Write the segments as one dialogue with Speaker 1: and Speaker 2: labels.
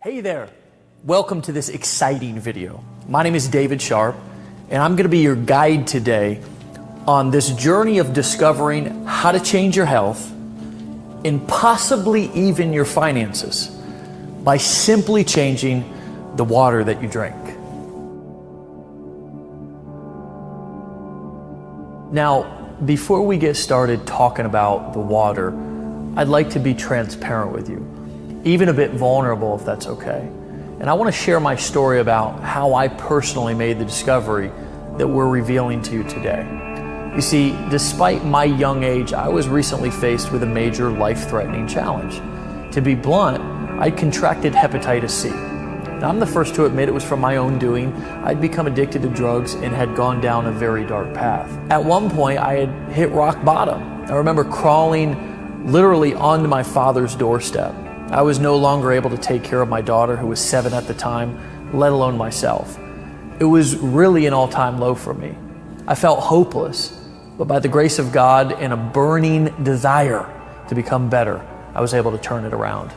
Speaker 1: Hey there, welcome to this exciting video. My name is David Sharp, and I'm going to be your guide today on this journey of discovering how to change your health and possibly even your finances by simply changing the water that you drink. Now, before we get started talking about the water, I'd like to be transparent with you, even a bit vulnerable if that's okay. And I want to share my story about how I personally made the discovery that we're revealing to you today. You see, despite my young age, I was recently faced with a major life-threatening challenge. To be blunt, I contracted hepatitis C. Now, I'm the first to admit it was from my own doing. I'd become addicted to drugs and had gone down a very dark path. At one point, I had hit rock bottom. I remember crawling literally onto my father's doorstep. I was no longer able to take care of my daughter, who was 7 at the time, let alone myself. It was really an all-time low for me. I felt hopeless, but by the grace of God and a burning desire to become better, I was able to turn it around.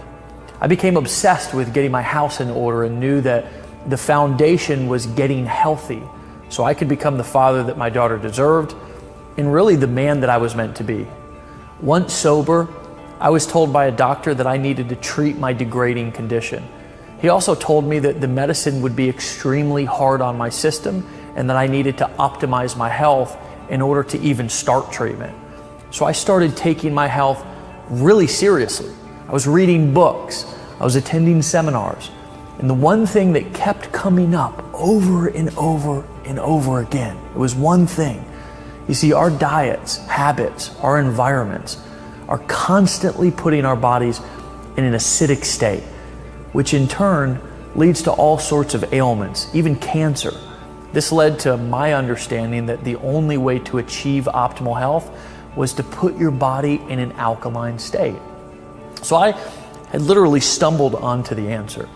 Speaker 1: I became obsessed with getting my house in order and knew that the foundation was getting healthy so I could become the father that my daughter deserved and really the man that I was meant to be. Once sober, I was told by a doctor that I needed to treat my degrading condition. He also told me that the medicine would be extremely hard on my system and that I needed to optimize my health in order to even start treatment. So I started taking my health really seriously. I was reading books, I was attending seminars, and the one thing that kept coming up over and over and over again, it was one thing. You see, our diets, habits, our environments are constantly putting our bodies in an acidic state, which in turn leads to all sorts of ailments, even cancer. This led to my understanding that the only way to achieve optimal health was to put your body in an alkaline state. So I had literally stumbled onto the answer,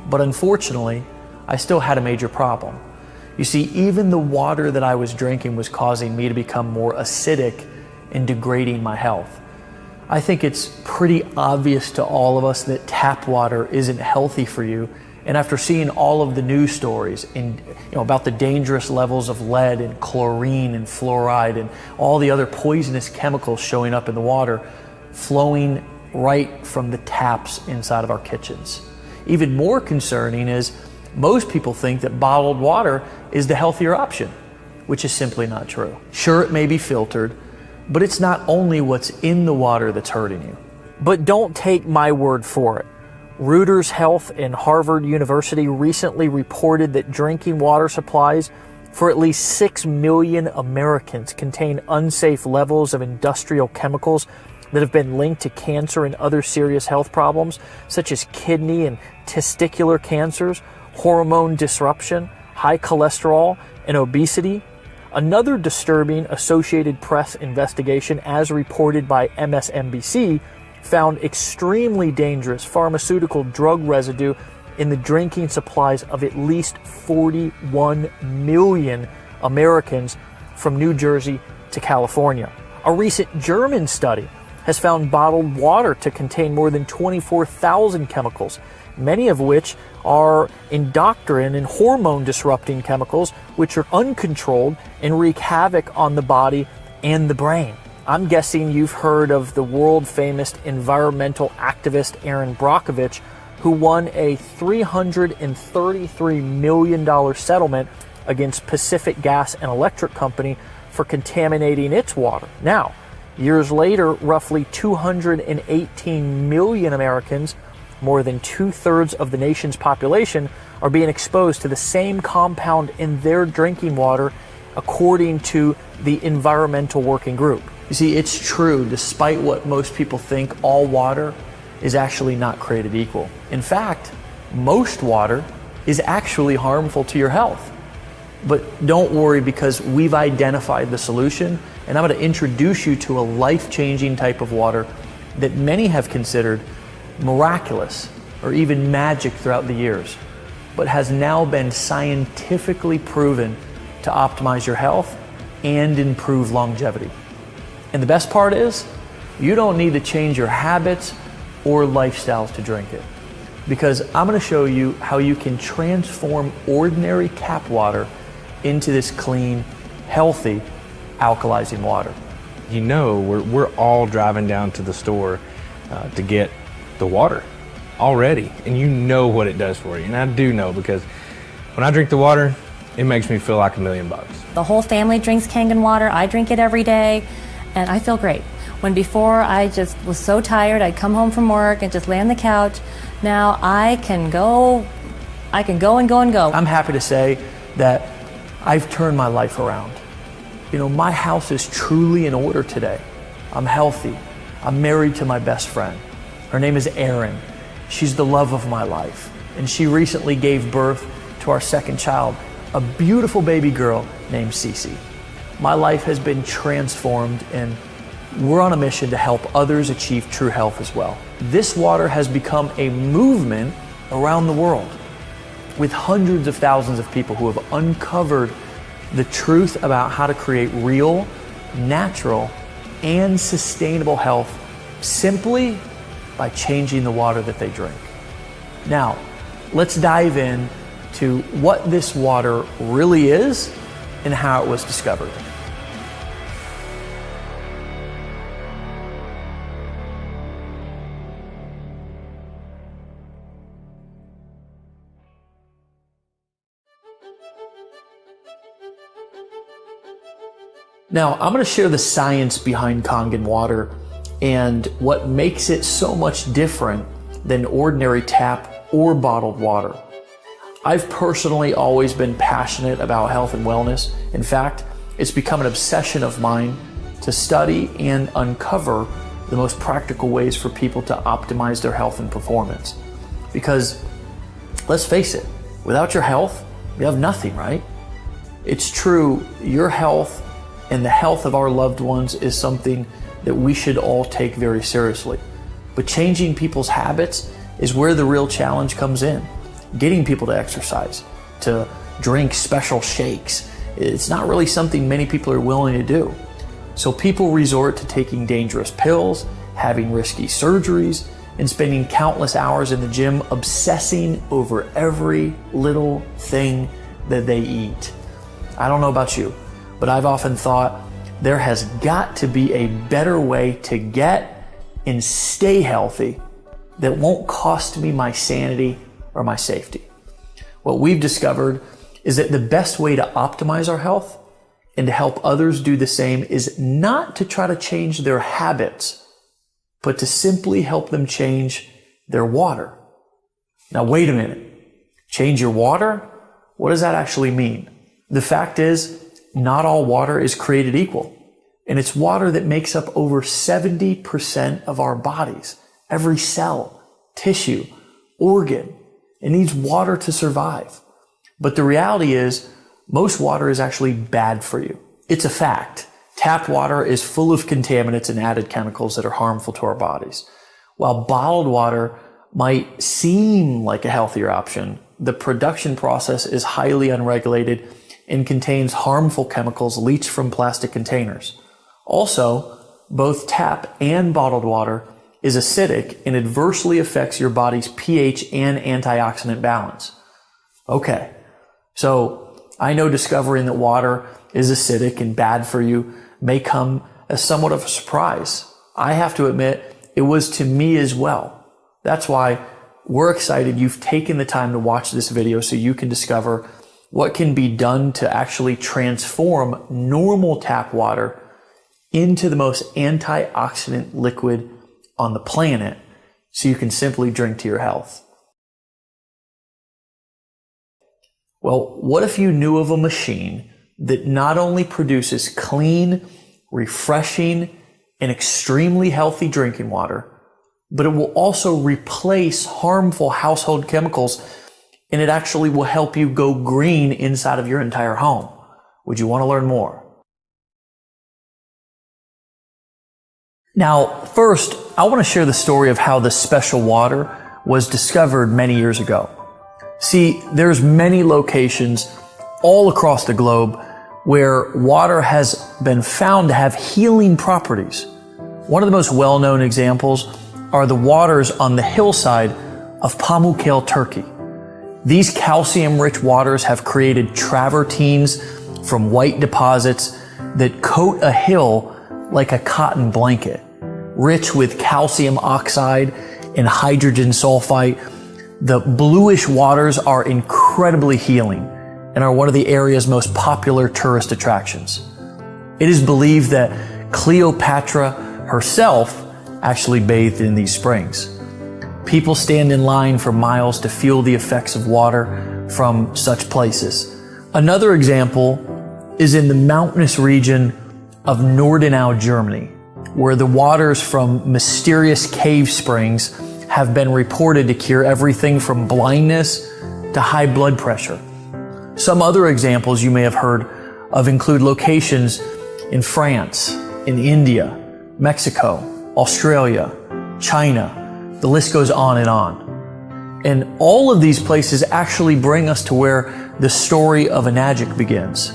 Speaker 1: but unfortunately, I still had a major problem. You see, even the water that I was drinking was causing me to become more acidic and degrading my health. I think it's pretty obvious to all of us that tap water isn't healthy for you. And after seeing all of the news stories about the dangerous levels of lead and chlorine and fluoride and all the other poisonous chemicals showing up in the water, flowing right from the taps inside of our kitchens. Even more concerning is most people think that bottled water is the healthier option, which is simply not true. Sure, it may be filtered, but it's not only what's in the water that's hurting you. But don't take my word for it. Reuters Health and Harvard University recently reported that drinking water supplies for at least 6 million Americans contain unsafe levels of industrial chemicals that have been linked to cancer and other serious health problems, such as kidney and testicular cancers, hormone disruption, high cholesterol, and obesity. Another disturbing Associated Press investigation, as reported by MSNBC, found extremely dangerous pharmaceutical drug residue in the drinking supplies of at least 41 million Americans from New Jersey to California. A recent German study has found bottled water to contain more than 24,000 chemicals, many of which are endocrine and hormone disrupting chemicals, which are uncontrolled and wreak havoc on the body and the brain. I'm guessing you've heard of the world famous environmental activist Erin Brockovich, who won a $333 million settlement against Pacific Gas and Electric Company for contaminating its water. Now, years later, roughly 218 million Americans, more than 2/3 of the nation's population, are being exposed to the same compound in their drinking water, according to the Environmental Working Group. You see, it's true, despite what most people think, all water is actually not created equal. In fact, most water is actually harmful to your health. But don't worry, because we've identified the solution, and I'm going to introduce you to a life-changing type of water that many have considered miraculous or even magic throughout the years, but has now been scientifically proven to optimize your health and improve longevity. And the best part is, you don't need to change your habits or lifestyles to drink it. because I'm going to show you how you can transform ordinary tap water into this clean, healthy, alkalizing water.
Speaker 2: You know, we're all driving down to the store to get the water already, and you know what it does for you. And I do know, because when I drink the water, it makes me feel like $1,000,000.
Speaker 3: The whole family drinks Kangen water. I drink it every day, and I feel great. When before I just was so tired, I'd come home from work and just lay on the couch. Now I can go and go and go.
Speaker 1: I'm happy to say that I've turned my life around. You know, my house is truly in order today. I'm healthy. I'm married to my best friend. Her name is Erin. She's the love of my life. And she recently gave birth to our second child, a beautiful baby girl named Cece. My life has been transformed, and we're on a mission to help others achieve true health as well. This water has become a movement around the world, with hundreds of thousands of people who have uncovered the truth about how to create real, natural, and sustainable health simply by changing the water that they drink. Now, let's dive in to what this water really is and how it was discovered. Now, I'm going to share the science behind Kangen water and what makes it so much different than ordinary tap or bottled water. I've personally always been passionate about health and wellness. In fact, it's become an obsession of mine to study and uncover the most practical ways for people to optimize their health and performance. Because let's face it, without your health, you have nothing, right? It's true, your health and the health of our loved ones is something that we should all take very seriously. But changing people's habits is where the real challenge comes in. Getting people to exercise, to drink special shakes, it's not really something many people are willing to do. So people resort to taking dangerous pills, having risky surgeries, and spending countless hours in the gym obsessing over every little thing that they eat. I don't know about you, but I've often thought there has got to be a better way to get and stay healthy that won't cost me my sanity or my safety. What we've discovered is that the best way to optimize our health and to help others do the same is not to try to change their habits, but to simply help them change their water. Now, wait a minute. Change your water? What does that actually mean? The fact is, not all water is created equal. And it's water that makes up over 70% of our bodies. Every cell, tissue, organ. It needs water to survive. But the reality is, most water is actually bad for you. It's a fact. Tap water is full of contaminants and added chemicals that are harmful to our bodies. While bottled water might seem like a healthier option, the production process is highly unregulated and contains harmful chemicals leached from plastic containers. Also, both tap and bottled water is acidic and adversely affects your body's pH and antioxidant balance. Okay, so I know discovering that water is acidic and bad for you may come as somewhat of a surprise. I have to admit, it was to me as well. That's why we're excited you've taken the time to watch this video so you can discover what can be done to actually transform normal tap water into the most antioxidant liquid on the planet so you can simply drink to your health. Well, what if you knew of a machine that not only produces clean, refreshing, and extremely healthy drinking water, but it will also replace harmful household chemicals, and it actually will help you go green inside of your entire home? Would you want to learn more? Now, first, I want to share the story of how this special water was discovered many years ago. See, there's many locations all across the globe where water has been found to have healing properties. One of the most well-known examples are the waters on the hillside of Pamukkale, Turkey. These calcium-rich waters have created travertines from white deposits that coat a hill like a cotton blanket, rich with calcium oxide and hydrogen sulfite. The bluish waters are incredibly healing and are one of the area's most popular tourist attractions. It is believed that Cleopatra herself actually bathed in these springs. People stand in line for miles to feel the effects of water from such places. Another example is in the mountainous region of Nordenau, Germany, where the waters from mysterious cave springs have been reported to cure everything from blindness to high blood pressure. Some other examples you may have heard of include locations in France, in India, Mexico, Australia, China. The list goes on and on. And all of these places actually bring us to where the story of Enagic begins.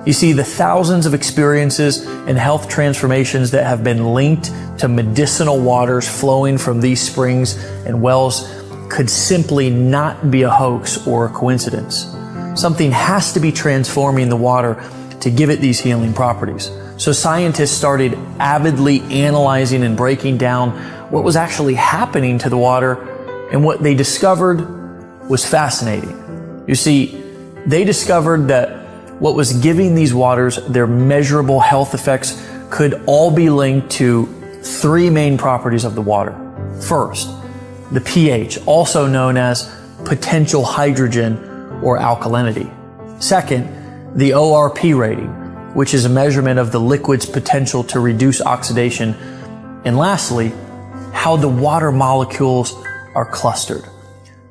Speaker 1: You see, the thousands of experiences and health transformations that have been linked to medicinal waters flowing from these springs and wells could simply not be a hoax or a coincidence. Something has to be transforming the water to give it these healing properties. So scientists started avidly analyzing and breaking down what was actually happening to the water, and what they discovered was fascinating. You see, they discovered that what was giving these waters their measurable health effects could all be linked to three main properties of the water. First, the pH, also known as potential hydrogen or alkalinity. Second, the ORP rating, which is a measurement of the liquid's potential to reduce oxidation. And lastly, how the water molecules are clustered.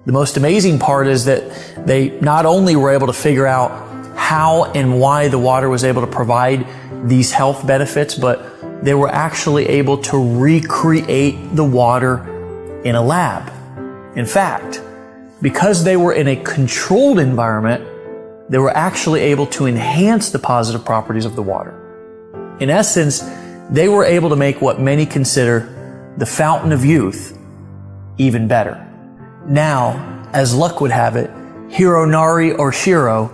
Speaker 1: The most amazing part is that they not only were able to figure out how and why the water was able to provide these health benefits, but they were actually able to recreate the water in a lab. In fact, because they were in a controlled environment, they were actually able to enhance the positive properties of the water. In essence, they were able to make what many consider the fountain of youth even better. Now, as luck would have it, Hironari Oshiro,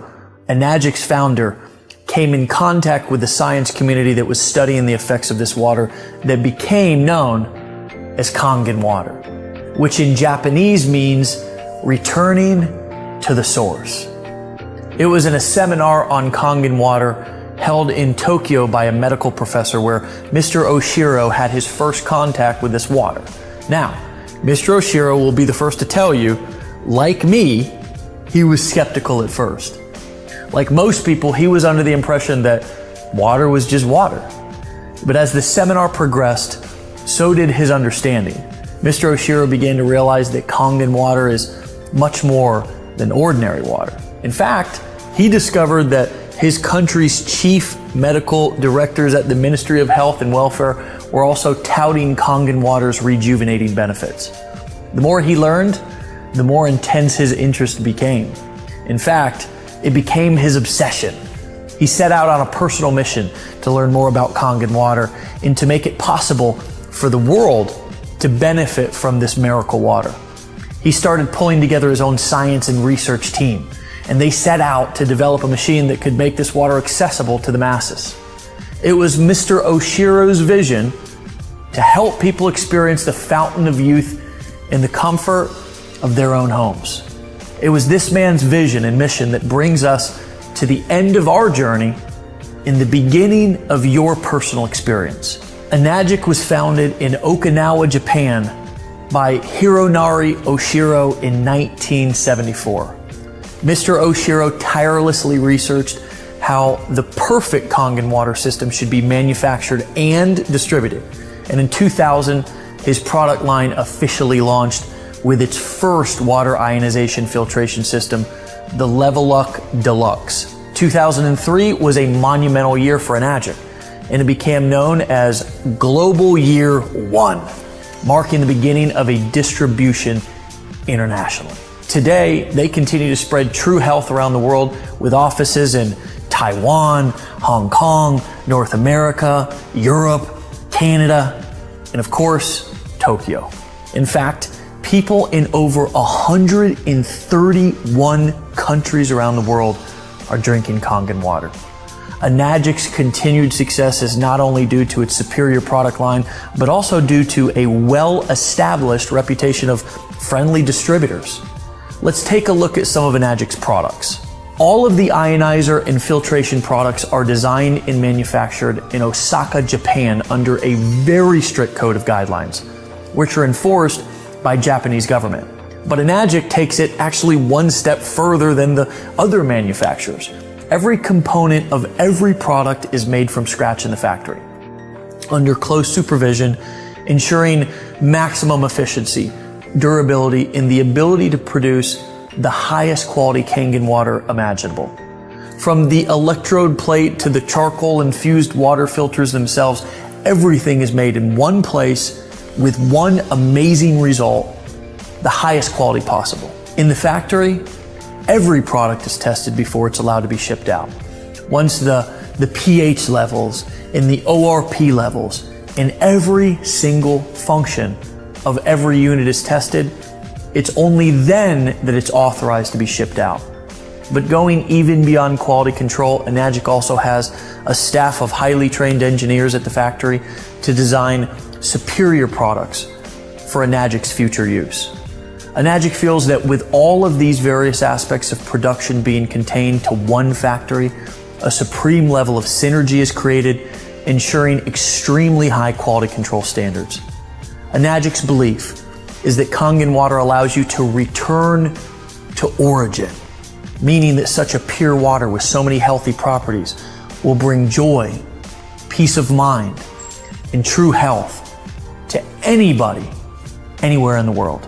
Speaker 1: Enagic's founder, came in contact with the science community that was studying the effects of this water that became known as Kangen water, which in Japanese means returning to the source. It was in a seminar on Kangen water held in Tokyo by a medical professor where Mr. Oshiro had his first contact with this water. Now, Mr. Oshiro will be the first to tell you, like me, he was skeptical at first. Like most people, he was under the impression that water was just water. But as the seminar progressed, so did his understanding. Mr. Oshiro began to realize that Kangen water is much more than ordinary water. In fact, he discovered that his country's chief medical directors at the Ministry of Health and Welfare were also touting Kangen water's rejuvenating benefits. The more he learned, the more intense his interest became. In fact, it became his obsession. He set out on a personal mission to learn more about Kangen water and to make it possible for the world to benefit from this miracle water. He started pulling together his own science and research team, and they set out to develop a machine that could make this water accessible to the masses. It was Mr. Oshiro's vision to help people experience the fountain of youth in the comfort of their own homes. It was this man's vision and mission that brings us to the end of our journey in the beginning of your personal experience. Enagic was founded in Okinawa, Japan by Hironari Oshiro in 1974. Mr. Oshiro tirelessly researched how the perfect Kangen water system should be manufactured and distributed. And in 2000, his product line officially launched with its first water ionization filtration system, the Leveluck Deluxe. 2003 was a monumental year for Enagic, and it became known as Global Year 1, marking the beginning of a distribution internationally. Today, they continue to spread true health around the world with offices in Taiwan, Hong Kong, North America, Europe, Canada, and of course, Tokyo. In fact, People in over 131 countries around the world are drinking Kangen water. Enagic's continued success is not only due to its superior product line, but also due to a well-established reputation of friendly distributors. Let's take a look at some of Enagic's products. All of the ionizer and filtration products are designed and manufactured in Osaka, Japan under a very strict code of guidelines, which are enforced by Japanese government. But Enagic takes it actually one step further than the other manufacturers. Every component of every product is made from scratch in the factory, under close supervision, ensuring maximum efficiency, durability, and the ability to produce the highest quality Kangen water imaginable. From the electrode plate to the charcoal infused water filters themselves, everything is made in one place with one amazing result, the highest quality possible. In the factory, every product is tested before it's allowed to be shipped out. Once the pH levels and the ORP levels and every single function of every unit is tested, it's only then that it's authorized to be shipped out. But going even beyond quality control, Enagic also has a staff of highly trained engineers at the factory to design superior products for Enagic's future use. Enagic feels that with all of these various aspects of production being contained to one factory, a supreme level of synergy is created, ensuring extremely high quality control standards. Enagic's belief is that Kangen water allows you to return to origin, meaning that such a pure water with so many healthy properties will bring joy, peace of mind, and true health to anybody, anywhere in the world.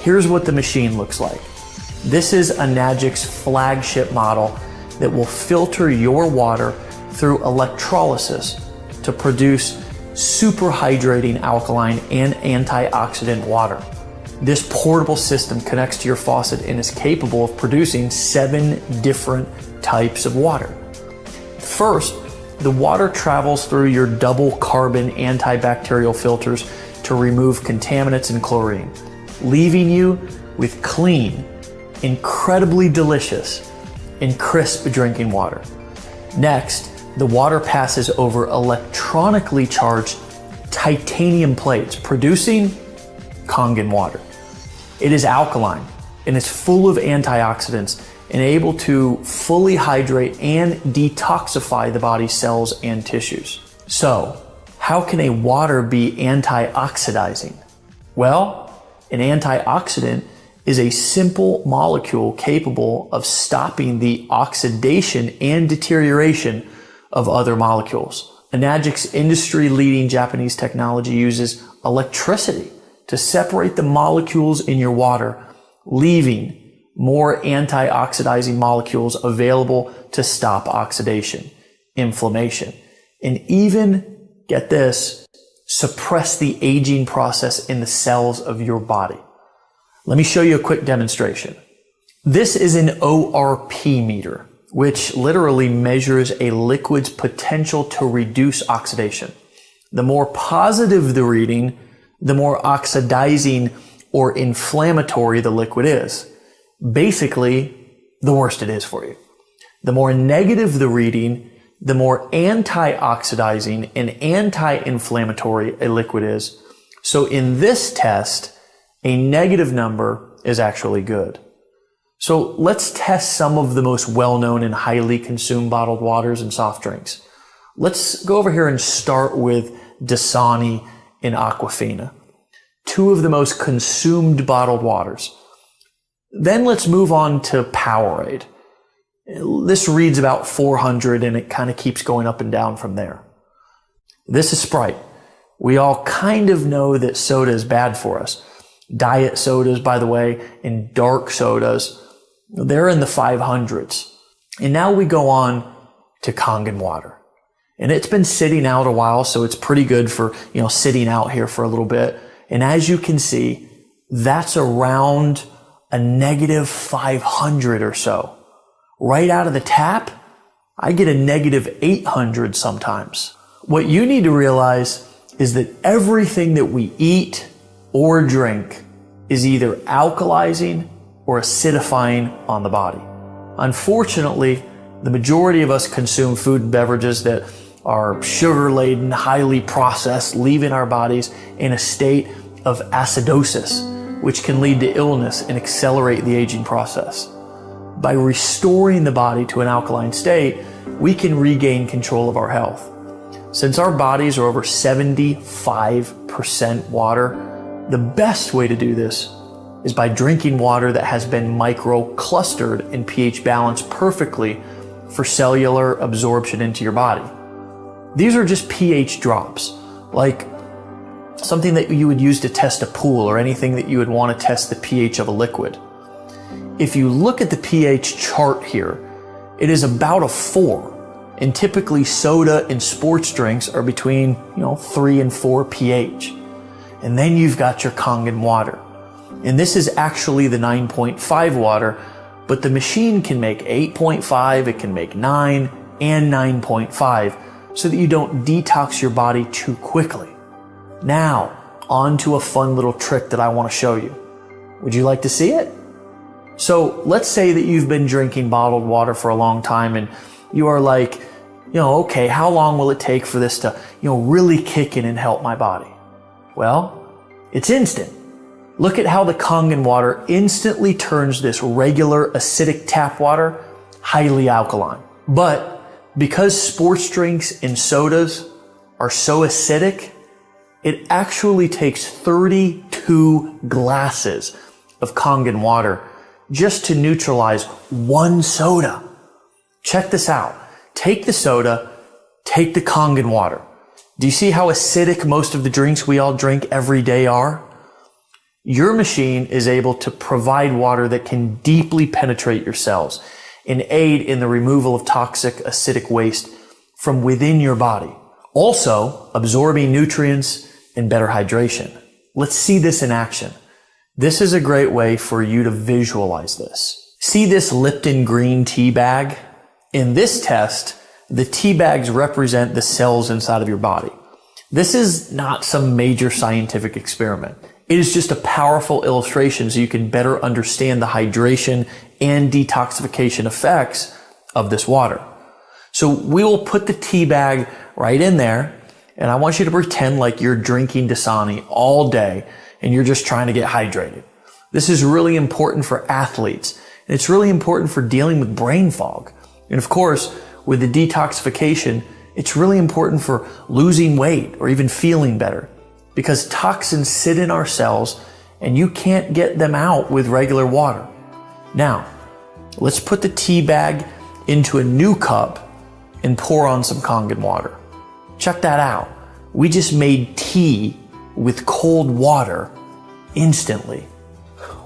Speaker 1: Here's what the machine looks like. This is Enagic's flagship model that will filter your water through electrolysis to produce super hydrating alkaline and antioxidant water. This portable system connects to your faucet and is capable of producing 7 different types of water. First, the water travels through your double carbon antibacterial filters to remove contaminants and chlorine, leaving you with clean, incredibly delicious, and crisp drinking water. Next, the water passes over electronically charged titanium plates, producing Kangen water. It is alkaline and is full of antioxidants and able to fully hydrate and detoxify the body's cells and tissues. So, how can a water be antioxidizing? Well, an antioxidant is a simple molecule capable of stopping the oxidation and deterioration of other molecules. Enagic's industry-leading Japanese technology uses electricity to separate the molecules in your water, leaving more antioxidizing molecules available to stop oxidation, inflammation, and even, get this, suppress the aging process in the cells of your body. Let me show you a quick demonstration. This is an ORP meter, which literally measures a liquid's potential to reduce oxidation. The more positive the reading, the more oxidizing or inflammatory the liquid is. Basically, the worse it is for you. The more negative the reading, the more antioxidizing and anti-inflammatory a liquid is. So in this test, a negative number is actually good. So let's test some of the most well-known and highly consumed bottled waters and soft drinks. Let's go over here and start with Dasani and Aquafina, 2 of the most consumed bottled waters. Then let's move on to Powerade. This reads about 400 and it kind of keeps going up and down from there. This is Sprite. We all kind of know that soda is bad for us. Diet sodas, by the way, and dark sodas, they're in the 500s. And now we go on to Kangen water. And it's been sitting out a while, so it's pretty good for, sitting out here for a little bit. And as you can see, that's around a negative 500 or so. Right out of the tap, I get a negative 800 sometimes. What you need to realize is that everything that we eat or drink is either alkalizing or acidifying on the body. Unfortunately, the majority of us consume food and beverages that are sugar-laden, highly processed, leaving our bodies in a state of acidosis, which can lead to illness and accelerate the aging process. By restoring the body to an alkaline state, we can regain control of our health. Since our bodies are over 75% water, the best way to do this is by drinking water that has been micro-clustered and pH balanced perfectly for cellular absorption into your body. These are just pH drops, like something that you would use to test a pool or anything that you would want to test the pH of a liquid. If you look at the pH chart here, it is about a 4. And typically soda and sports drinks are between 3 and 4 pH. And then you've got your Kangen water. And this is actually the 9.5 water, but the machine can make 8.5, it can make 9 and 9.5 so that you don't detox your body too quickly. Now, on to a fun little trick that I want to show you. Would you like to see it? So let's say that you've been drinking bottled water for a long time and you are like, okay, how long will it take for this to, really kick in and help my body? Well, it's instant. Look at how the Kangen water instantly turns this regular acidic tap water highly alkaline. But because sports drinks and sodas are so acidic, it actually takes 32 glasses of Kangen water just to neutralize one soda. Check this out. Take the soda, take the Kangen water. Do you see how acidic most of the drinks we all drink every day are? Your machine is able to provide water that can deeply penetrate your cells and aid in the removal of toxic acidic waste from within your body, also absorbing nutrients and better hydration. Let's see this in action. This is a great way for you to visualize this. See this Lipton green tea bag? In this test, the tea bags represent the cells inside of your body. This is not some major scientific experiment. It is just a powerful illustration so you can better understand the hydration and detoxification effects of this water. So we will put the tea bag right in there, and I want you to pretend like you're drinking Dasani all day and you're just trying to get hydrated. This is really important for athletes, and it's really important for dealing with brain fog. And of course, with the detoxification, it's really important for losing weight or even feeling better, because toxins sit in our cells and you can't get them out with regular water. Now, let's put the tea bag into a new cup and pour on some Kangen water. Check that out. We just made tea with cold water instantly.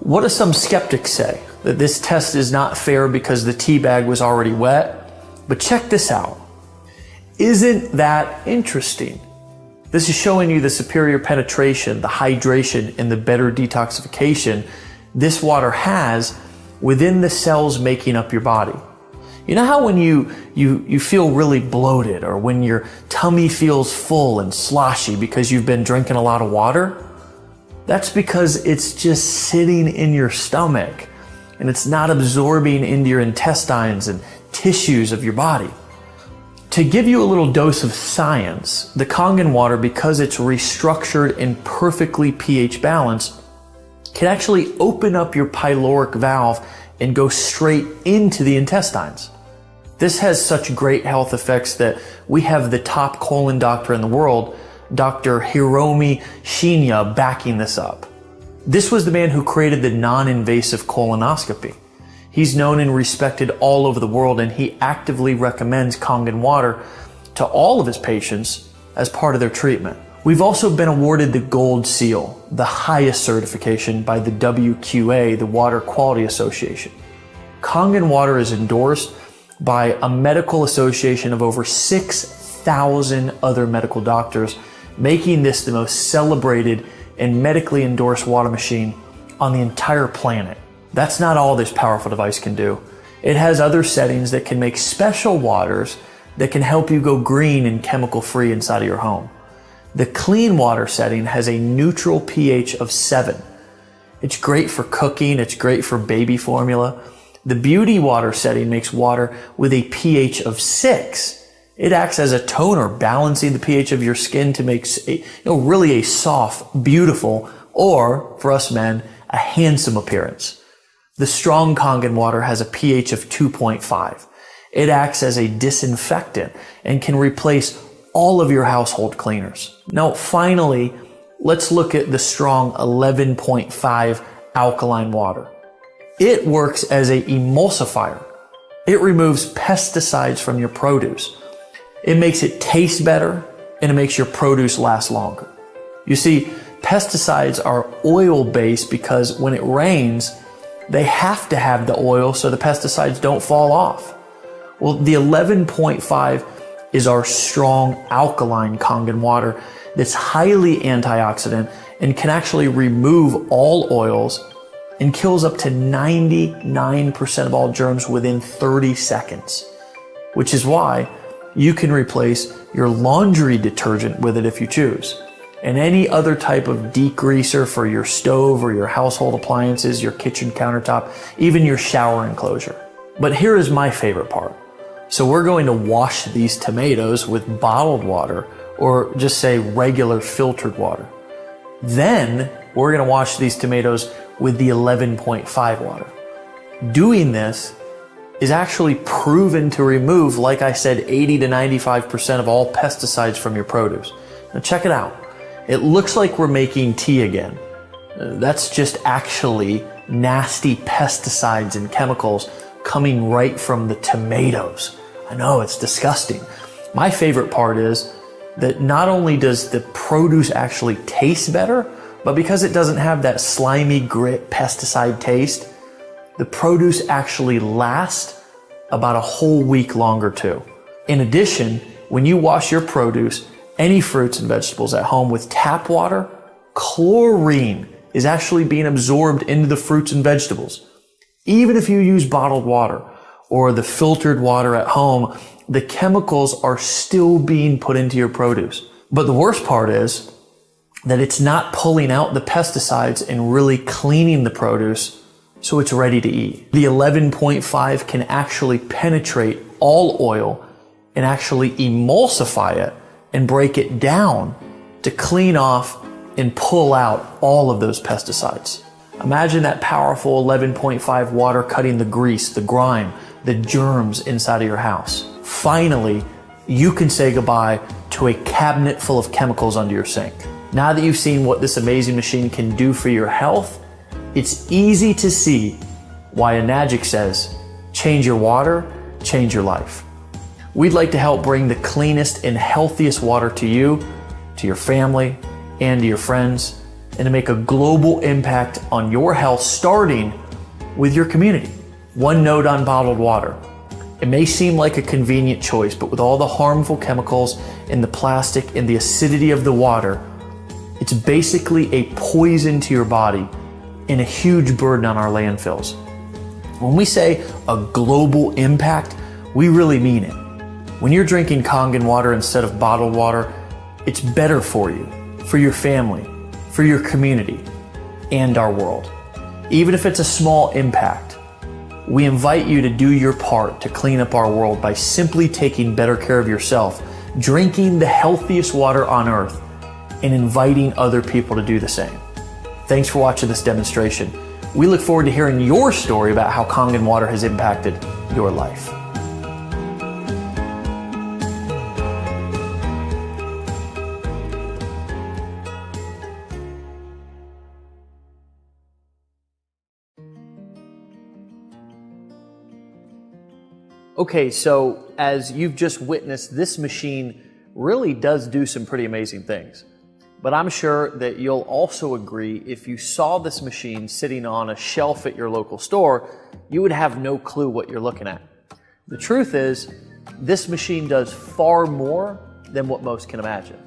Speaker 1: What do some skeptics say? That this test is not fair because the tea bag was already wet? But check this out. Isn't that interesting? This is showing you the superior penetration, the hydration, and the better detoxification this water has within the cells making up your body. You know how when you feel really bloated, or when your tummy feels full and sloshy because you've been drinking a lot of water? That's because it's just sitting in your stomach and it's not absorbing into your intestines and tissues of your body. To give you a little dose of science, the Kangen water, because it's restructured and perfectly pH balanced, can actually open up your pyloric valve and go straight into the intestines. This has such great health effects that we have the top colon doctor in the world, Dr. Hiromi Shinya, backing this up. This was the man who created the non-invasive colonoscopy. He's known and respected all over the world, and he actively recommends Kangen water to all of his patients as part of their treatment. We've also been awarded the Gold Seal, the highest certification by the WQA, the Water Quality Association. Kangen water is endorsed by a medical association of over 6,000 other medical doctors, making this the most celebrated and medically endorsed water machine on the entire planet. That's not all this powerful device can do. It has other settings that can make special waters that can help you go green and chemical free inside of your home. The clean water setting has a neutral pH of 7. It's great for cooking. It's great for baby formula. The beauty water setting makes water with a pH of 6. It acts as a toner, balancing the pH of your skin to make really a soft, beautiful, or for us men, a handsome appearance. The strong Kangen water has a pH of 2.5. It acts as a disinfectant and can replace all of your household cleaners. Now, finally, let's look at the strong 11.5 alkaline water. It works as an emulsifier. It removes pesticides from your produce. It makes it taste better, and it makes your produce last longer. You see, pesticides are oil-based because when it rains, they have to have the oil so the pesticides don't fall off. Well, the 11.5 is our strong alkaline Kangen water that's highly antioxidant and can actually remove all oils and kills up to 99% of all germs within 30 seconds, which is why you can replace your laundry detergent with it if you choose, and any other type of degreaser for your stove or your household appliances, your kitchen countertop, even your shower enclosure. But here is my favorite part. So we're going to wash these tomatoes with bottled water, or just say regular filtered water. Then we're going to wash these tomatoes with the 11.5 water. Doing this is actually proven to remove, like I said, 80 to 95% of all pesticides from your produce. Now check it out. It looks like we're making tea again. That's just actually nasty pesticides and chemicals coming right from the tomatoes. I know, it's disgusting. My favorite part is that not only does the produce actually taste better, but because it doesn't have that slimy grit pesticide taste, the produce actually lasts about a whole week longer too. In addition, when you wash your produce, any fruits and vegetables at home with tap water, chlorine is actually being absorbed into the fruits and vegetables. Even if you use bottled water or the filtered water at home, the chemicals are still being put into your produce. But the worst part is that it's not pulling out the pesticides and really cleaning the produce so it's ready to eat. The 11.5 can actually penetrate all oil and actually emulsify it and break it down to clean off and pull out all of those pesticides. Imagine that powerful 11.5 water cutting the grease, the grime, the germs inside of your house. Finally, you can say goodbye to a cabinet full of chemicals under your sink. Now that you've seen what this amazing machine can do for your health, it's easy to see why Enagic says, change your water, change your life. We'd like to help bring the cleanest and healthiest water to you, to your family, and to your friends, and to make a global impact on your health, starting with your community. One note on bottled water. It may seem like a convenient choice, but with all the harmful chemicals and the plastic and the acidity of the water, it's basically a poison to your body and a huge burden on our landfills. When we say a global impact, we really mean it. When you're drinking Kangen water instead of bottled water, it's better for you, for your family, for your community, and our world. Even if it's a small impact, we invite you to do your part to clean up our world by simply taking better care of yourself, drinking the healthiest water on earth, and inviting other people to do the same. Thanks for watching this demonstration. We look forward to hearing your story about how Kangen water has impacted your life. Okay, so as you've just witnessed, this machine really does do some pretty amazing things. But I'm sure that you'll also agree, if you saw this machine sitting on a shelf at your local store, you would have no clue what you're looking at. The truth is, this machine does far more than what most can imagine,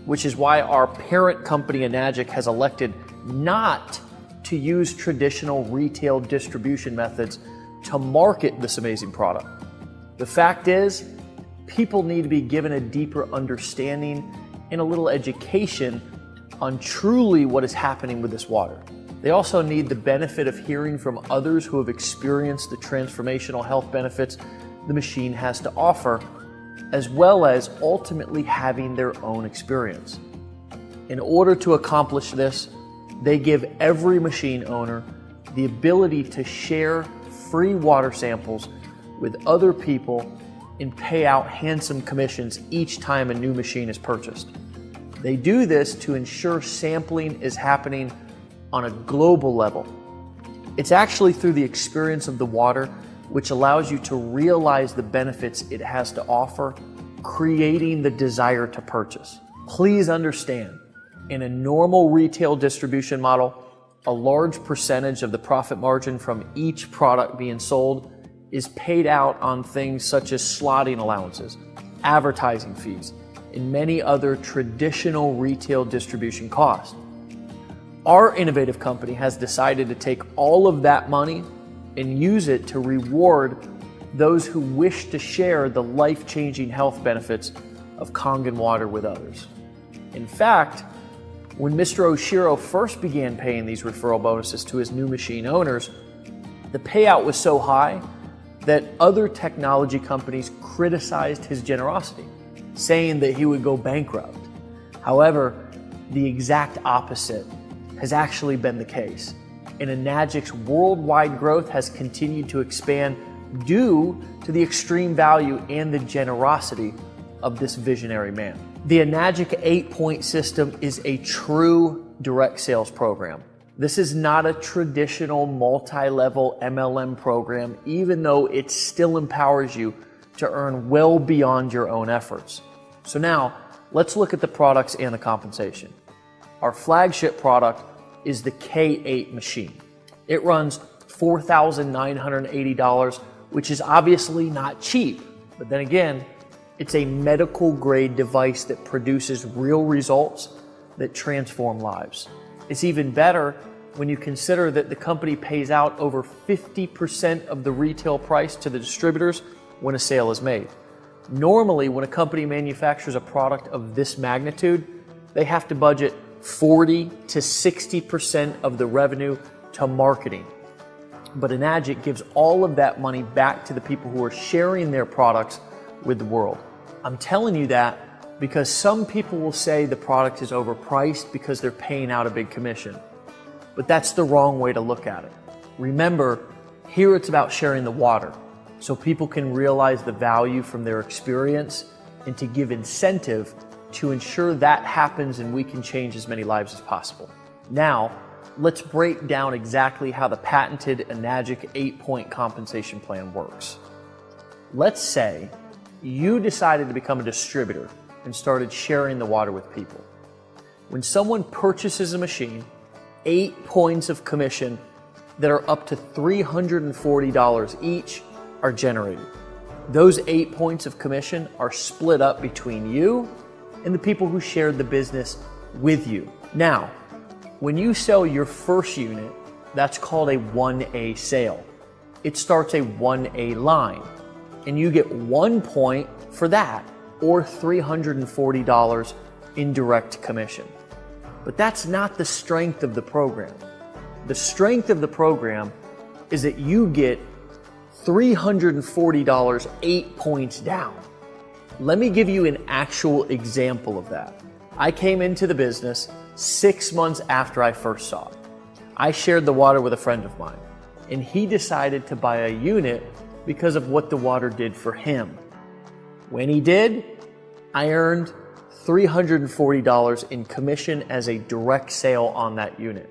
Speaker 1: which is why our parent company Enagic has elected not to use traditional retail distribution methods to market this amazing product. The fact is, people need to be given a deeper understanding and a little education on truly what is happening with this water. They also need the benefit of hearing from others who have experienced the transformational health benefits the machine has to offer, as well as ultimately having their own experience. In order to accomplish this, they give every machine owner the ability to share free water samples with other people and pay out handsome commissions each time a new machine is purchased. They do this to ensure sampling is happening on a global level. It's actually through the experience of the water which allows you to realize the benefits it has to offer, creating the desire to purchase. Please understand, in a normal retail distribution model, a large percentage of the profit margin from each product being sold is paid out on things such as slotting allowances, advertising fees, and many other traditional retail distribution costs. Our innovative company has decided to take all of that money and use it to reward those who wish to share the life-changing health benefits of Kangen water with others. In fact, when Mr. Oshiro first began paying these referral bonuses to his new machine owners, the payout was so high that other technology companies criticized his generosity, saying that he would go bankrupt. However, the exact opposite has actually been the case, and Enagic's worldwide growth has continued to expand due to the extreme value and the generosity of this visionary man. The Enagic 8-point system is a true direct sales program. This is not a traditional multi-level MLM program, even though it still empowers you to earn well beyond your own efforts. So now, let's look at the products and the compensation. Our flagship product is the K8 machine. It runs $4,980, which is obviously not cheap, but then again, it's a medical grade device that produces real results that transform lives. It's even better when you consider that the company pays out over 50% of the retail price to the distributors when a sale is made. Normally, when a company manufactures a product of this magnitude, they have to budget 40 to 60% of the revenue to marketing. But Enagic gives all of that money back to the people who are sharing their products with the world. I'm telling you that because some people will say the product is overpriced because they're paying out a big commission. But that's the wrong way to look at it. Remember, here it's about sharing the water so people can realize the value from their experience and to give incentive to ensure that happens and we can change as many lives as possible. Now, let's break down exactly how the patented Enagic 8-point compensation plan works. Let's say you decided to become a distributor and started sharing the water with people. When someone purchases a machine, 8 points of commission that are up to $340 each are generated. Those 8 points of commission are split up between you and the people who shared the business with you. Now, when you sell your first unit, that's called a 1A sale. It starts a 1A line, and you get 1 point for that, or $340 in direct commission. But that's not the strength of the program. The strength of the program is that you get $340 8 points down. Let me give you an actual example of that. I came into the business 6 months after I first saw it. I shared the water with a friend of mine, and he decided to buy a unit because of what the water did for him. When he did, I earned $340 in commission as a direct sale on that unit.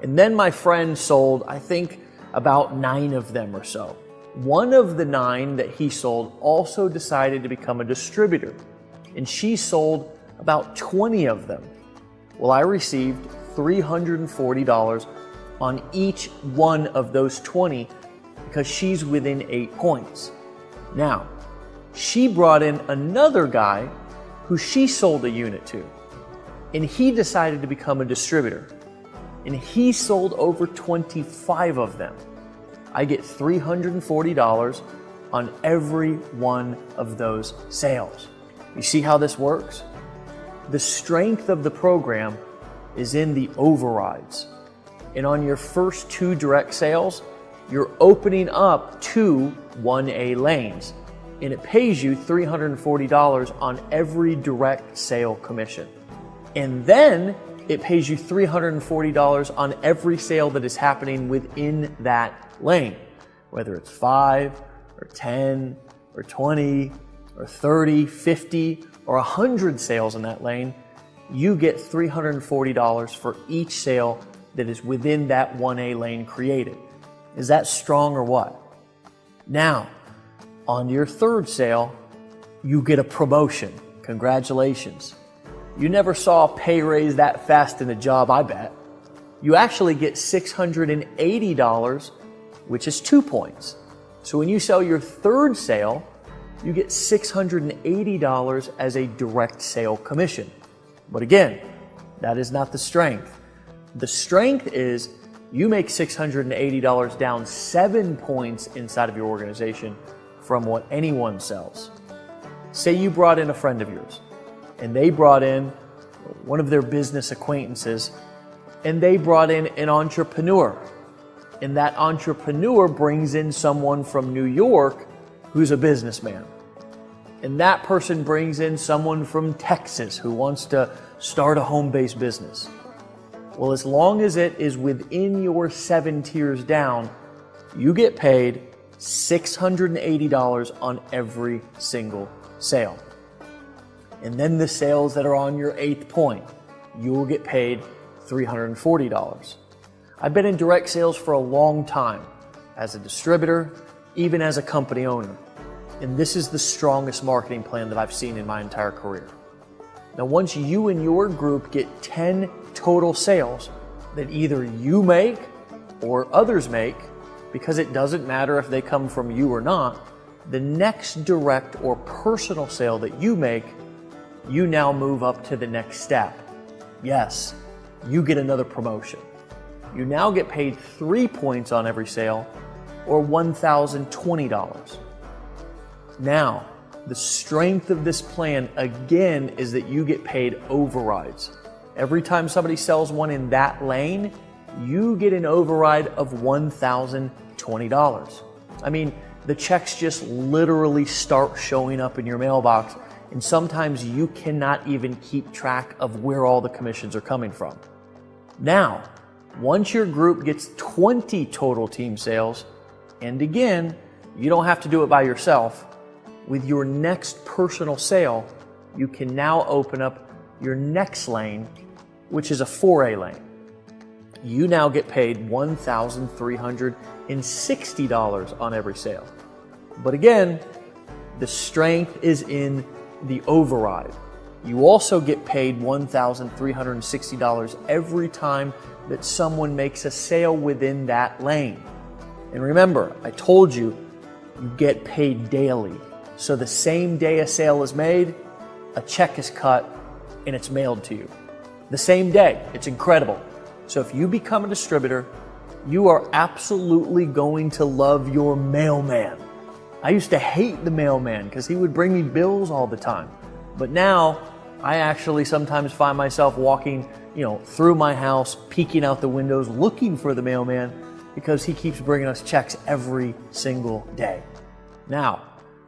Speaker 1: And then my friend sold, I think, about 9 of them or so. One of the 9 that he sold also decided to become a distributor, and she sold about 20 of them. Well, I received $340 on each one of those 20 because she's within 8 points. Now, she brought in another guy who she sold a unit to, and he decided to become a distributor, and he sold over 25 of them. I get $340 on every one of those sales. You see how this works? The strength of the program is in the overrides. And on your first 2 direct sales, you're opening up 2 1A lanes. And it pays you $340 on every direct sale commission. And then it pays you $340 on every sale that is happening within that lane, whether it's 5 or 10 or 20 or 30, 50 or 100 sales in that lane. You get $340 for each sale that is within that 1A lane created. Is that strong or what? Now, on your 3rd sale, you get a promotion. Congratulations. You never saw a pay raise that fast in a job, I bet. You actually get $680, which is 2 points. So when you sell your 3rd sale, you get $680 as a direct sale commission. But again, that is not the strength. The strength is you make $680 down 7 points inside of your organization from what anyone sells. Say you brought in a friend of yours, and they brought in one of their business acquaintances, and they brought in an entrepreneur. And that entrepreneur brings in someone from New York who's a businessman. And that person brings in someone from Texas who wants to start a home-based business. Well, as long as it is within your 7 tiers down, you get paid $680 on every single sale. And then the sales that are on your 8th point, you will get paid $340. I've been in direct sales for a long time, as a distributor, even as a company owner. And this is the strongest marketing plan that I've seen in my entire career. Now, once you and your group get 10 total sales that either you make or others make, because it doesn't matter if they come from you or not, the next direct or personal sale that you make, you now move up to the next step. Yes, you get another promotion. You now get paid 3 points on every sale, or $1,020. Now, the strength of this plan, again, is that you get paid overrides. Every time somebody sells one in that lane, you get an override of $1,020. I mean, the checks just literally start showing up in your mailbox, and sometimes you cannot even keep track of where all the commissions are coming from. Now, once your group gets 20 total team sales, and again, you don't have to do it by yourself, with your next personal sale, you can now open up your next lane, which is a 4A lane. You now get paid $1,360 on every sale. But again, the strength is in the override. You also get paid $1,360 every time that someone makes a sale within that lane. And remember, I told you, you get paid daily. So the same day a sale is made, a check is cut, and it's mailed to you. The same day. It's incredible. So if you become a distributor, you are absolutely going to love your mailman. I used to hate the mailman because he would bring me bills all the time. But now I actually sometimes find myself walking, through my house, peeking out the windows, looking for the mailman because he keeps bringing us checks every single day. Now,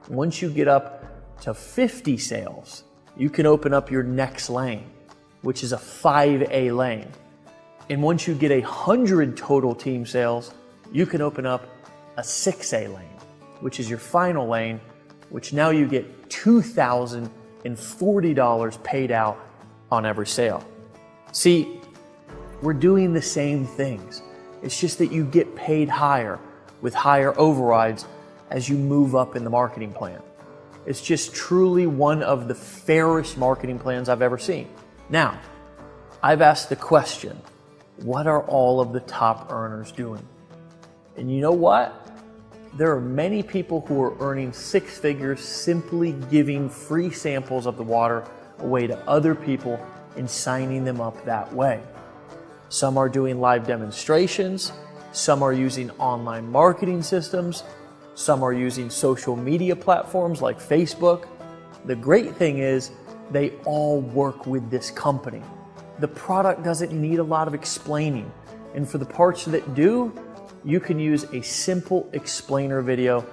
Speaker 1: once you get up to 50 sales, you can open up your next lane, which is a 5A lane. And once you get 100 total team sales, you can open up a 6A lane, which is your final lane, which now you get $2,040 paid out on every sale. See, we're doing the same things. It's just that you get paid higher with higher overrides as you move up in the marketing plan. It's just truly one of the fairest marketing plans I've ever seen. Now, I've asked the question, what are all of the top earners doing? And you know what? There are many people who are earning 6 figures simply giving free samples of the water away to other people and signing them up that way. Some are doing live demonstrations, some are using online marketing systems, some are using social media platforms like Facebook. The great thing is they all work with this company. The product doesn't need a lot of explaining. And for the parts that do, you can use a simple explainer video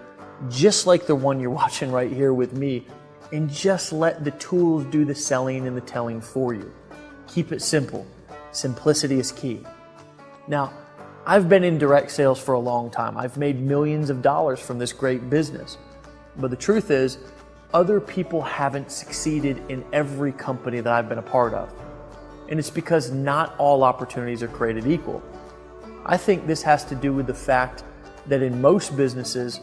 Speaker 1: just like the one you're watching right here with me, and just let the tools do the selling and the telling for you. Keep it simple. Simplicity is key. Now, I've been in direct sales for a long time. I've made millions of dollars from this great business. But the truth is, other people haven't succeeded in every company that I've been a part of. And it's because not all opportunities are created equal. I think this has to do with the fact that in most businesses,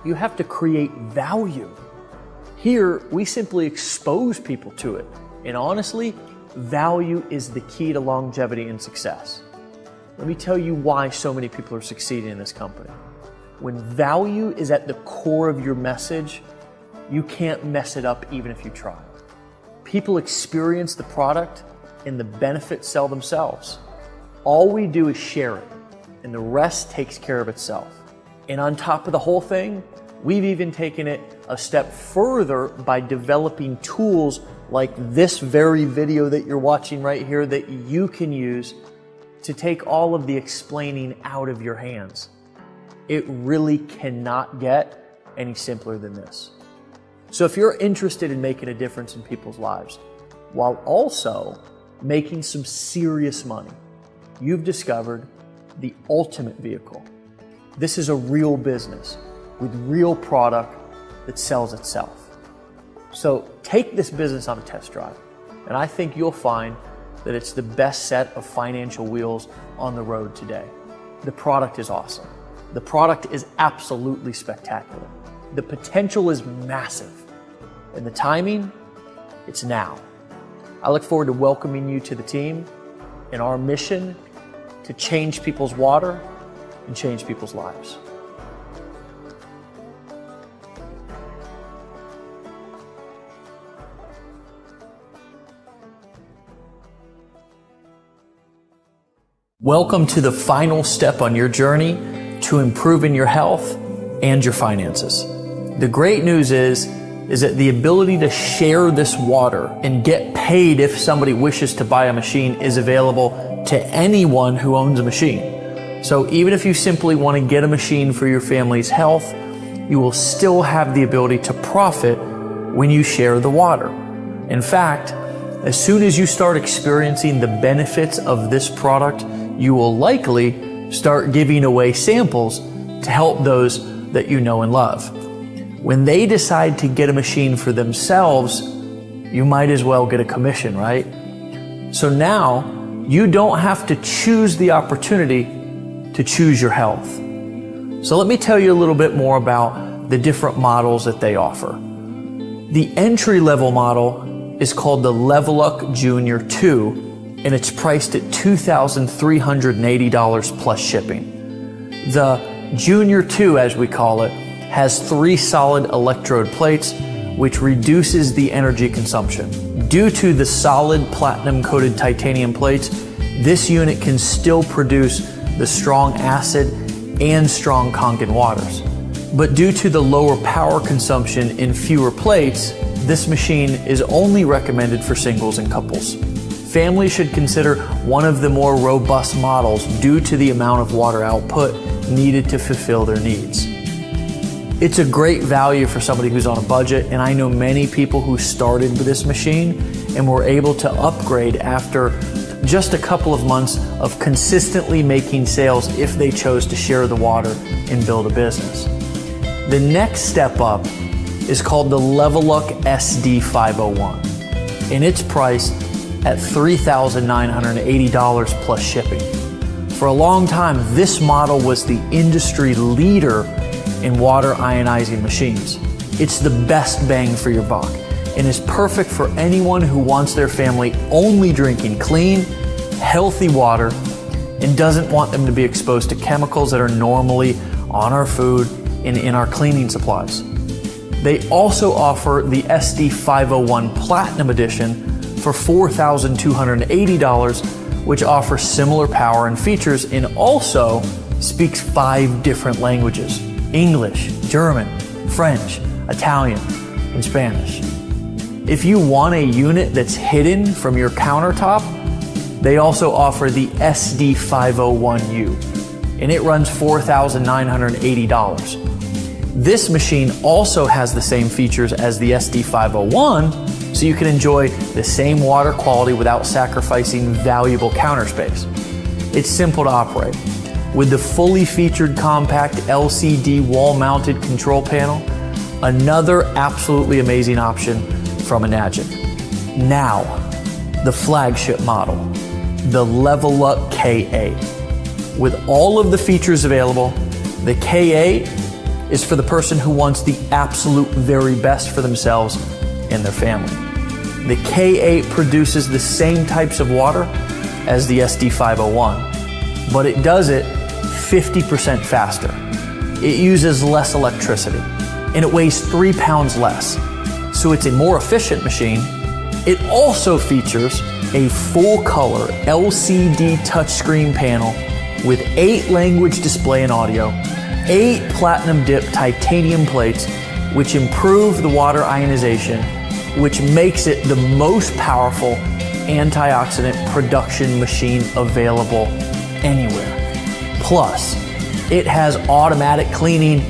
Speaker 1: you have to create value. Here, we simply expose people to it. And honestly, value is the key to longevity and success. Let me tell you why so many people are succeeding in this company. When value is at the core of your message, you can't mess it up even if you try. People experience the product and the benefits sell themselves. All we do is share it, and the rest takes care of itself. And on top of the whole thing, we've even taken it a step further by developing tools like this very video that you're watching right here that you can use to take all of the explaining out of your hands. It really cannot get any simpler than this. So if you're interested in making a difference in people's lives, while also making some serious money, you've discovered the ultimate vehicle. This is a real business with real product that sells itself. So take this business on a test drive, and I think you'll find that it's the best set of financial wheels on the road today. The product is awesome. The product is absolutely spectacular. The potential is massive. And the timing, it's now. I look forward to welcoming you to the team in our mission to change people's water and change people's lives. Welcome to the final step on your journey to improving your health and your finances. The great news is that the ability to share this water and get paid if somebody wishes to buy a machine is available to anyone who owns a machine. So even if you simply want to get a machine for your family's health, you will still have the ability to profit when you share the water. In fact, as soon as you start experiencing the benefits of this product, you will likely start giving away samples to help those that you know and love. When they decide to get a machine for themselves, you might as well get a commission, right? So now you don't have to choose the opportunity to choose your health. So let me tell you a little bit more about the different models that they offer. The entry-level model is called the Level Up Junior 2, and it's priced at $2,380 plus shipping. The Junior 2, as we call it, has 3 solid electrode plates, which reduces the energy consumption. Due to the solid platinum-coated titanium plates, this unit can still produce the strong acid and strong Kangen waters. But due to the lower power consumption in fewer plates, this machine is only recommended for singles and couples. Families should consider one of the more robust models due to the amount of water output needed to fulfill their needs. It's a great value for somebody who's on a budget, and I know many people who started with this machine and were able to upgrade after just a couple of months of consistently making sales if they chose to share the water and build a business. The next step up is called the Level Up SD501, and it's priced at $3,980 plus shipping. For a long time, this model was the industry leader in water ionizing machines. It's the best bang for your buck and is perfect for anyone who wants their family only drinking clean, healthy water and doesn't want them to be exposed to chemicals that are normally on our food and in our cleaning supplies. They also offer the SD501 Platinum Edition for $4,280, which offers similar power and features and also speaks 5 different languages: English, German, French, Italian, and Spanish. If you want a unit that's hidden from your countertop, They also offer the SD501U, and it runs $4,980. This machine also has the same features as the SD501, so you can enjoy the same water quality without sacrificing valuable counter space. It's simple to operate. With the fully featured compact LCD wall-mounted control panel, another absolutely amazing option from Enagic. Now, the flagship model, the Level Up K8. With all of the features available, the K8 is for the person who wants the absolute very best for themselves and their family. The K8 produces the same types of water as the SD501, but it does it 50% faster. It uses less electricity, and it weighs 3 pounds less. So it's a more efficient machine. It also features a full-color LCD touchscreen panel with 8 language display and audio, 8 platinum dip titanium plates, which improve the water ionization, which makes it the most powerful antioxidant production machine available anywhere. Plus, it has automatic cleaning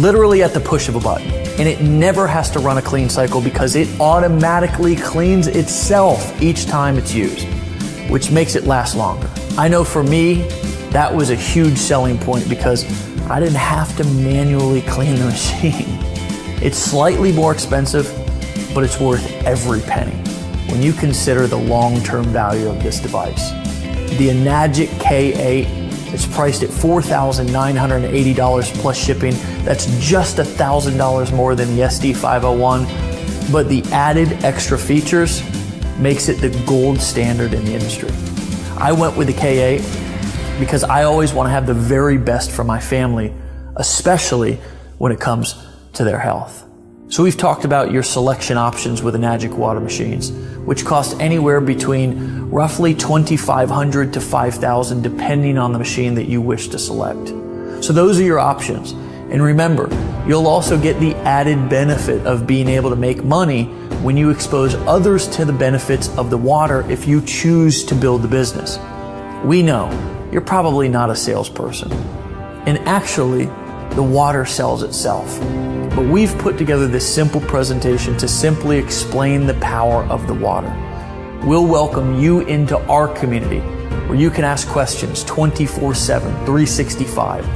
Speaker 1: literally at the push of a button, and it never has to run a clean cycle because it automatically cleans itself each time it's used, which makes it last longer. I know for me, that was a huge selling point because I didn't have to manually clean the machine. It's slightly more expensive, but it's worth every penny when you consider the long-term value of this device. The Enagic K8 is priced at $4,980 plus shipping. That's just $1,000 more than the SD501, but the added extra features makes it the gold standard in the industry. I went with the K8 because I always want to have the very best for my family, especially when it comes to their health. So we've talked about your selection options with Enagic water machines, which cost anywhere between roughly $2,500 to $5,000 depending on the machine that you wish to select. So those are your options. And remember, you'll also get the added benefit of being able to make money when you expose others to the benefits of the water if you choose to build the business. We know you're probably not a salesperson, and actually, the water sells itself. But we've put together this simple presentation to simply explain the power of the water. We'll welcome you into our community where you can ask questions 24/7, 365,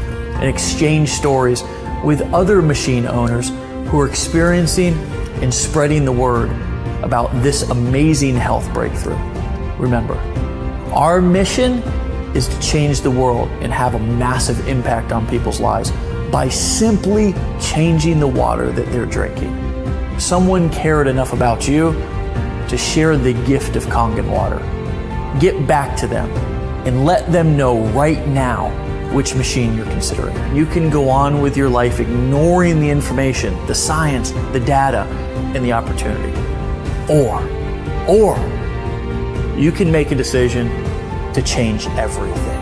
Speaker 1: and exchange stories with other machine owners who are experiencing and spreading the word about this amazing health breakthrough. Remember, our mission is to change the world and have a massive impact on people's lives by simply changing the water that they're drinking. Someone cared enough about you to share the gift of Kangen water. Get back to them and let them know right now which machine you're considering. You can go on with your life ignoring the information, the science, the data, and the opportunity. Or you can make a decision to change everything.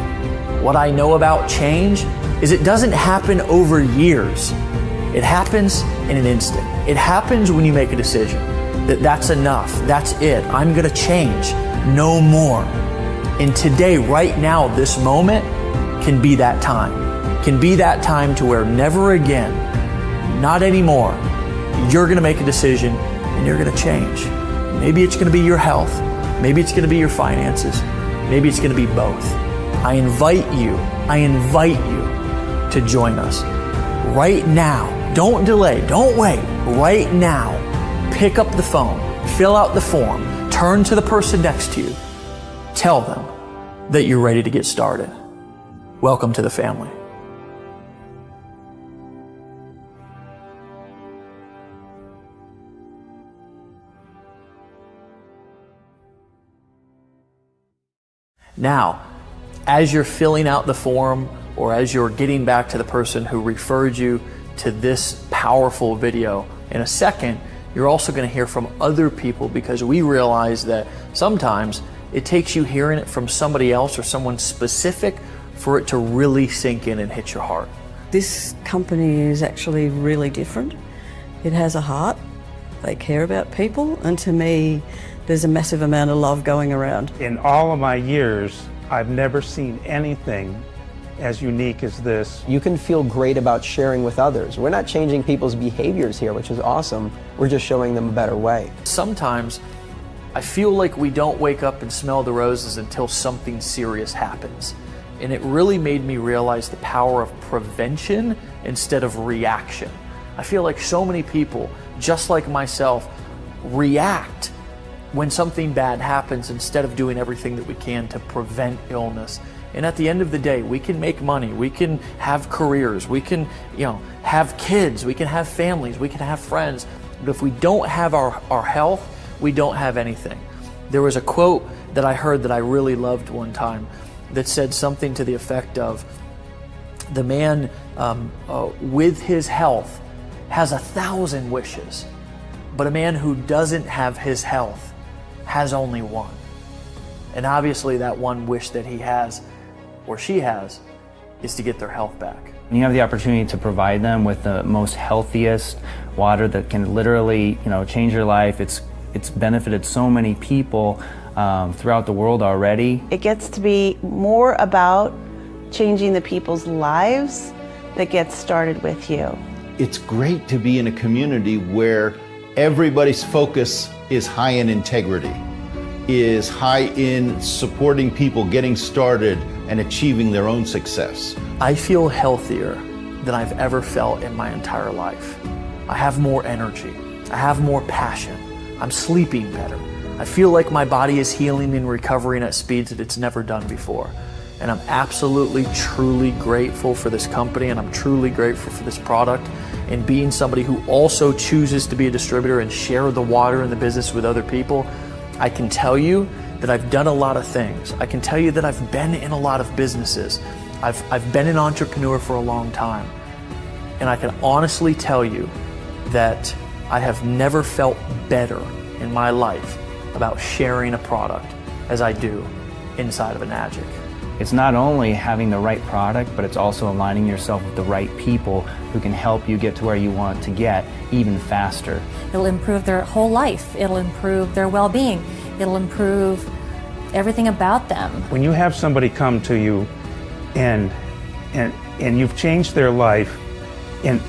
Speaker 1: What I know about change is it doesn't happen over years. It happens in an instant. It happens when you make a decision that that's enough, that's it, I'm gonna change, no more. And today, right now, this moment can be that time. Can be that time to where never again, not anymore, you're gonna make a decision and you're gonna change. Maybe it's gonna be your health, maybe it's gonna be your finances, maybe it's gonna be both. I invite you to join us right now. Don't delay, don't wait, right now. Pick up the phone, fill out the form, turn to the person next to you, tell them that you're ready to get started. Welcome to the family. Now, as you're filling out the form or as you're getting back to the person who referred you to this powerful video, in a second, you're also going to hear from other people because we realize that sometimes it takes you hearing it from somebody else or someone specific for it to really sink in and hit your heart.
Speaker 4: This company is actually really different. It has a heart. They care about people, and to me, there's a massive amount of love going around.
Speaker 5: In all of my years, I've never seen anything as unique as this.
Speaker 6: You can feel great about sharing with others. We're not changing people's behaviors here, which is awesome. We're just showing them a better way.
Speaker 1: Sometimes I feel like we don't wake up and smell the roses until something serious happens. And it really made me realize the power of prevention instead of reaction. I feel like so many people, just like myself, react when something bad happens instead of doing everything that we can to prevent illness. And at the end of the day, we can make money, we can have careers, we can, have kids, we can have families, we can have friends. But if we don't have our health, we don't have anything. There was a quote that I heard that I really loved one time that said something to the effect of, the man with his health has 1,000 wishes, but a man who doesn't have his health has only one. And obviously that one wish that he has, or she has, is to get their health back.
Speaker 7: You have the opportunity to provide them with the most healthiest water that can literally, change your life. It's benefited so many people throughout the world already.
Speaker 8: It gets to be more about changing the people's lives that gets started with you.
Speaker 9: It's great to be in a community where everybody's focus is high in integrity, is high in supporting people getting started and achieving their own success.
Speaker 1: I feel healthier than I've ever felt in my entire life. I have more energy. I have more passion. I'm sleeping better. I feel like my body is healing and recovering at speeds that it's never done before. And I'm absolutely, truly grateful for this company, and I'm truly grateful for this product, and being somebody who also chooses to be a distributor and share the water and the business with other people. I can tell you that I've done a lot of things. I can tell you that I've been in a lot of businesses. I've been an entrepreneur for a long time. And I can honestly tell you that I have never felt better in my life about sharing a product as I do inside of Enagic.
Speaker 7: It's not only having the right product, but it's also aligning yourself with the right people who can help you get to where you want to get even faster.
Speaker 3: It'll improve their whole life. It'll improve their well-being. It'll improve everything about them.
Speaker 5: When you have somebody come to you and you've changed their life and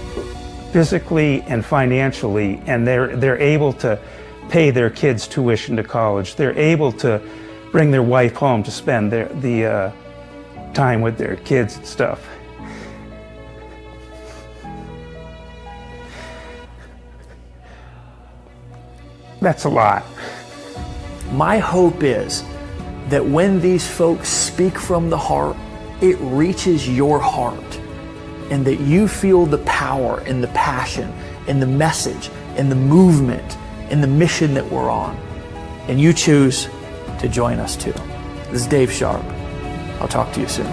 Speaker 5: physically and financially, and they're able to pay their kids' tuition to college, they're able to bring their wife home to spend the time with their kids and stuff. That's a lot.
Speaker 1: My hope is that when these folks speak from the heart, it reaches your heart, and that you feel the power and the passion and the message and the movement and the mission that we're on, and you choose to join us too. This is Dave Sharp. I'll talk to you soon.